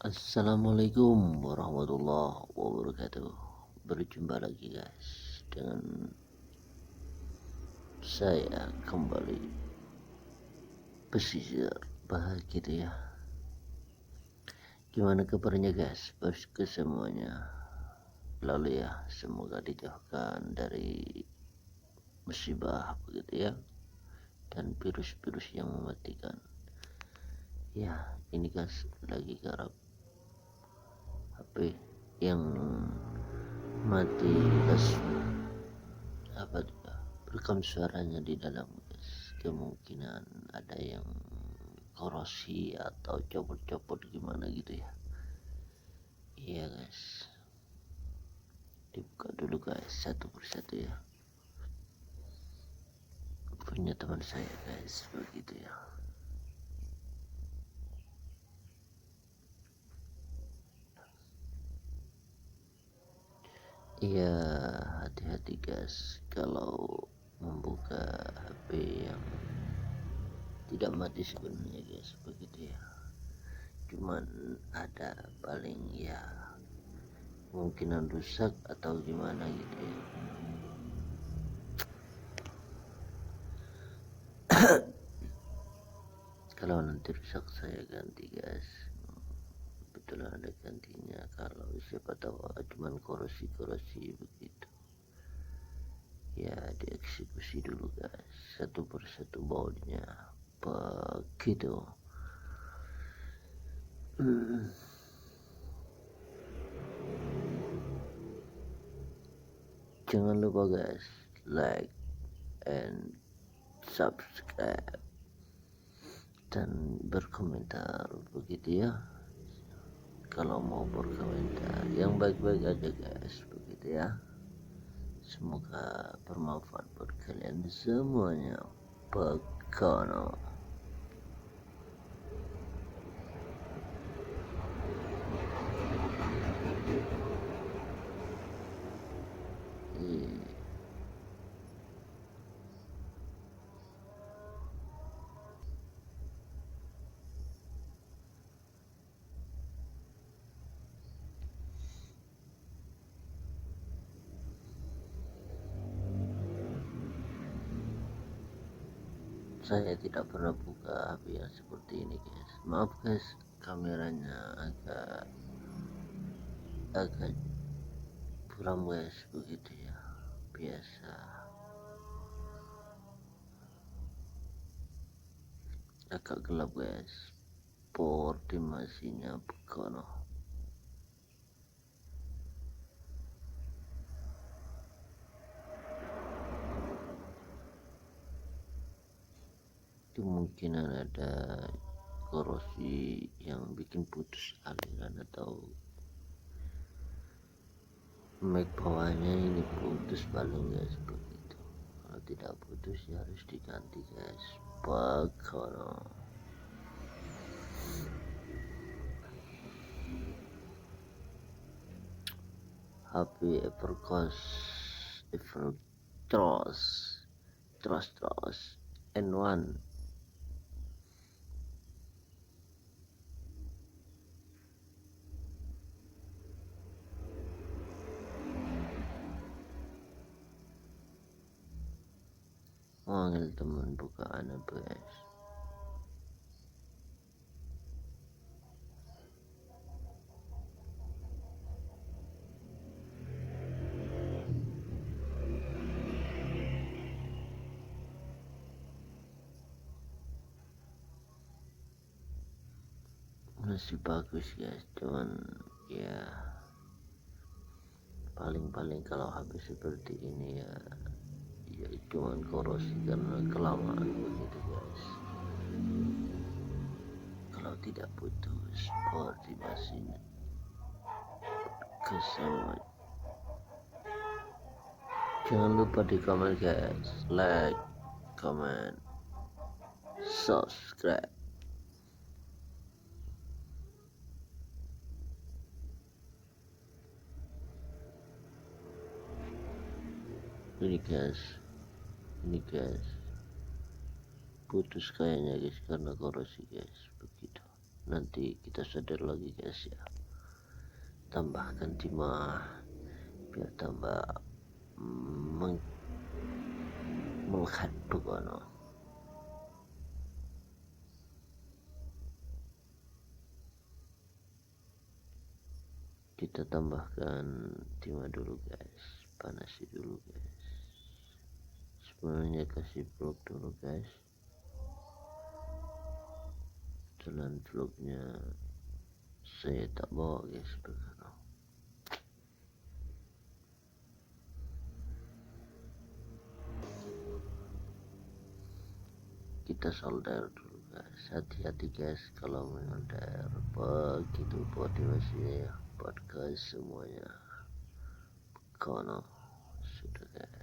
Assalamualaikum warahmatullahi wabarakatuh. Berjumpa lagi guys dengan saya kembali pesisir bahagia ya. Gimana kabarnya guys? Bosku semuanya. Lalu ya, semoga dijauhkan dari musibah begitu ya, dan virus-virus yang mematikan. Ya, ini guys lagi garap HP yang mati terus rekam suaranya di dalam guys. Kemungkinan ada yang korosi atau copot-copot gimana gitu ya. Iya guys, dibuka dulu guys satu persatu ya, punya teman saya guys begitu ya. Iya, hati-hati guys kalau membuka HP yang tidak mati sebenarnya guys begitu ya. Cuman ada paling ya kemungkinan rusak atau gimana gitu ya. Kalau nanti rusak saya ganti guys, betul ada gantinya. Kalau siapa tahu cuman korosi begitu ya, dieksekusi dulu guys satu persatu bautnya begitu. Jangan lupa guys like and subscribe dan berkomentar begitu ya. Kalau mau berkomentar yang baik-baik aja guys begitu ya. Semoga bermanfaat buat kalian semuanya. Pekono. Saya tidak pernah buka HP yang seperti ini guys. Maaf guys, kameranya agak buram guys begitu ya. Biasa agak gelap guys. Portimasinya begono. Kemungkinan ada korosi yang bikin putus aliran atau mic bawahnya ini putus paling guys begitu. Kalau tidak putus ya harus diganti guys. Begono. HP Evercoss N1 manggil teman bukaan apa guys. Masih bagus guys, cuman ya paling kalau habis seperti ini ya cuman korosi karena kelamaan begitu guys. Kalau tidak putus koordinasinya kesama. Jangan lupa di komen guys, like, comment, subscribe. Ini guys putus kayaknya guys karena korosi guys begitu. nanti kita sadar lagi guys ya, tambahkan timah biar tambah melekat buka. Kita tambahkan timah dulu guys, panasi dulu guys, sebenarnya kasih vlog dulu guys. Jalan vlognya saya tak bawa guys, karena kita solder dulu guys. Hati-hati guys kalau mensolder, begitu motivasinya ya buat guys semuanya. Kono sudah guys.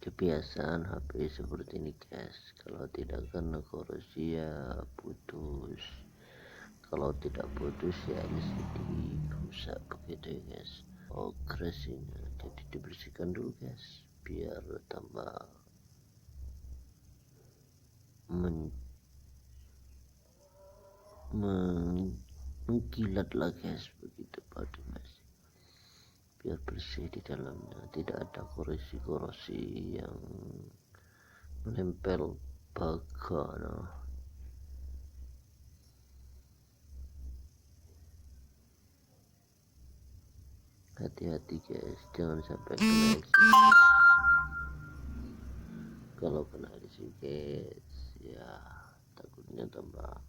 Kebiasaan HP seperti ini guys, kalau tidak kena korossi ya putus, kalau tidak putus ya LCD rusak begitu ya guys. Oh crashingnya, jadi dibersihkan dulu guys biar tambah mengkilat lah guys, begitu pada masih biar bersih di dalamnya, tidak ada korosi yang menempel bagan. Hati-hati guys, jangan sampai kena LCD. Kalau kena LCD guys ya takutnya tambah,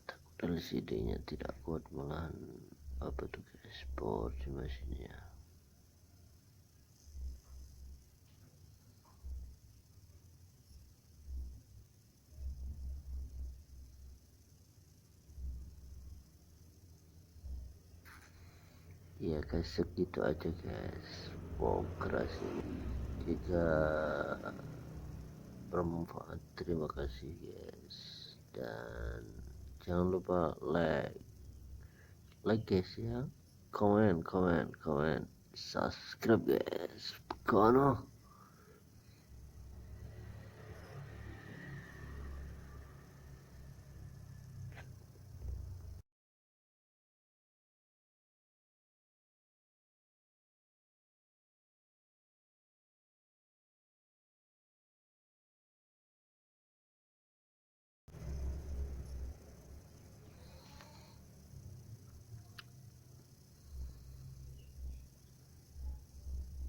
takut LCD nya tidak kuat malahan apa tuh guys, power di mesinnya. Ya guys, segitu aja guys progres ini. Jika bermanfaat terima kasih guys, dan jangan lupa like guys ya, komen, subscribe guys. Kono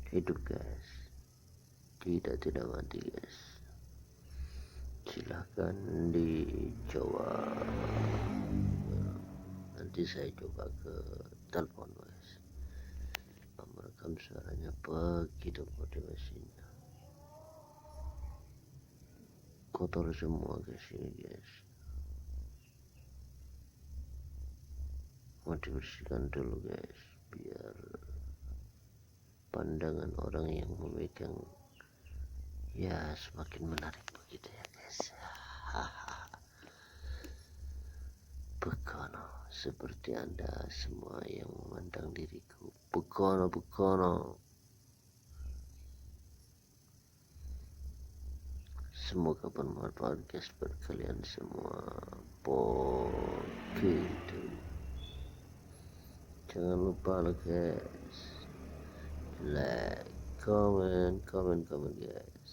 hidup guys, tidak mati guys. Silahkan dicoba, nanti saya coba ke telepon guys, merekam suaranya begitu motivasinya. Kotor semua guys ini guys, mau dibersihkan dulu guys biar pandangan orang yang memegang ya semakin menarik begitu ya guys. Bekono seperti Anda semua yang memandang diriku. Bekono. Semoga bermanfaat guys buat kalian semua. Begitu. Jangan lupa lah guys, like, comment guys.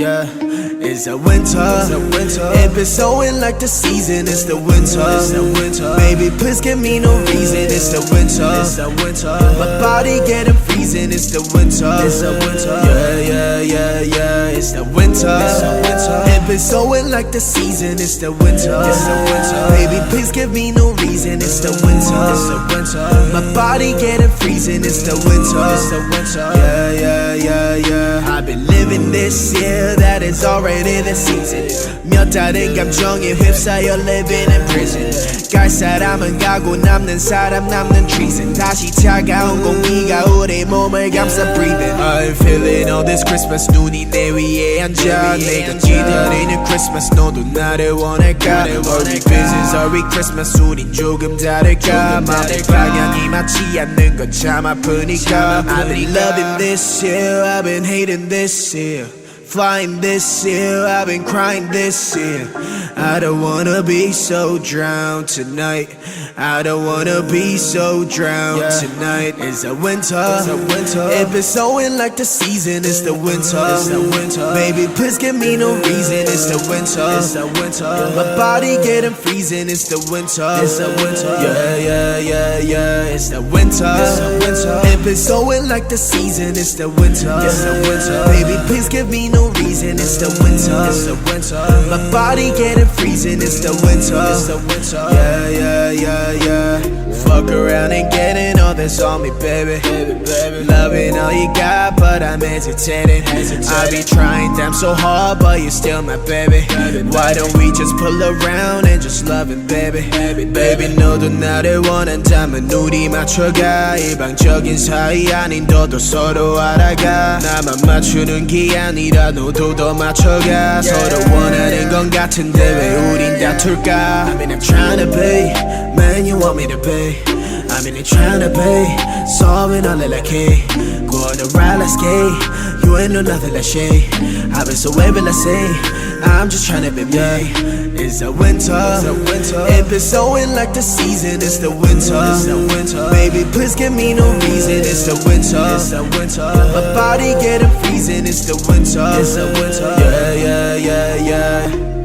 yeah. It's the winter. It been snowing like the season. It's the winter. Baby, please give me no reason. It's the winter. My body getting freezing. It's the winter. Yeah. It's the winter. It been snowing like the season. It's the winter. Baby, please give me no reason. It's the winter. My body getting freezing. It's the winter. Yeah. I've been living this year that is already the season. 몇 다른 감정에 휩싸여 living in prison. 갈 사람은 가고 남는 사람 남는 treason. 다시 차가운 공기가 우리 몸을 감싸 breathing. I'm feeling all this Christmas. 눈이 내 위에 앉아 내가 기다리는 Christmas. 너도 나를 원할까? Are we busy? Are we Christmas? 우린 조금 다를까? 마음의 방향이 맞지 않는 건 참 아프니까. I've been loving this year. I've been hating this year. Flying this year, I've been crying this year. I don't wanna be so drowned tonight. I don't wanna be so drowned tonight. It's the winter. It been snowing like the season. It's the winter. Baby, please give me no reason. It's the winter. My body getting freezing. It's the winter. Yeah. It's the winter. It been snowing like the season. It's the winter. Baby, please give me no reason. It's the winter. My body getting freezing. It's the winter. Yeah. Fuck around and getting all this on me, baby. Loving all you got, but I'm hesitating. I be trying damn so hard, but you're still my baby. Why don't we just pull around and just love it, baby? Baby, 너도 나를 원한다면 우리 맞춰가. 일방적인 사이 아닌 너도 서로 알아가. 나만 맞추는 게 아니라 너도 더 맞춰가. 서로 원하는 건 같은데 왜 우린 다툴까? I mean I'm tryna be man you want me to be. I mean I'm tryna be solving all that I can. Go on the ride, let's skate. You ain't know nothing like shit. I've been so able to say I'm just tryna be me. It's the winter. It been snowing like the season. It's the winter. Baby, please give me no reason. It's the winter. My body getting freezing. It's the winter. Yeah.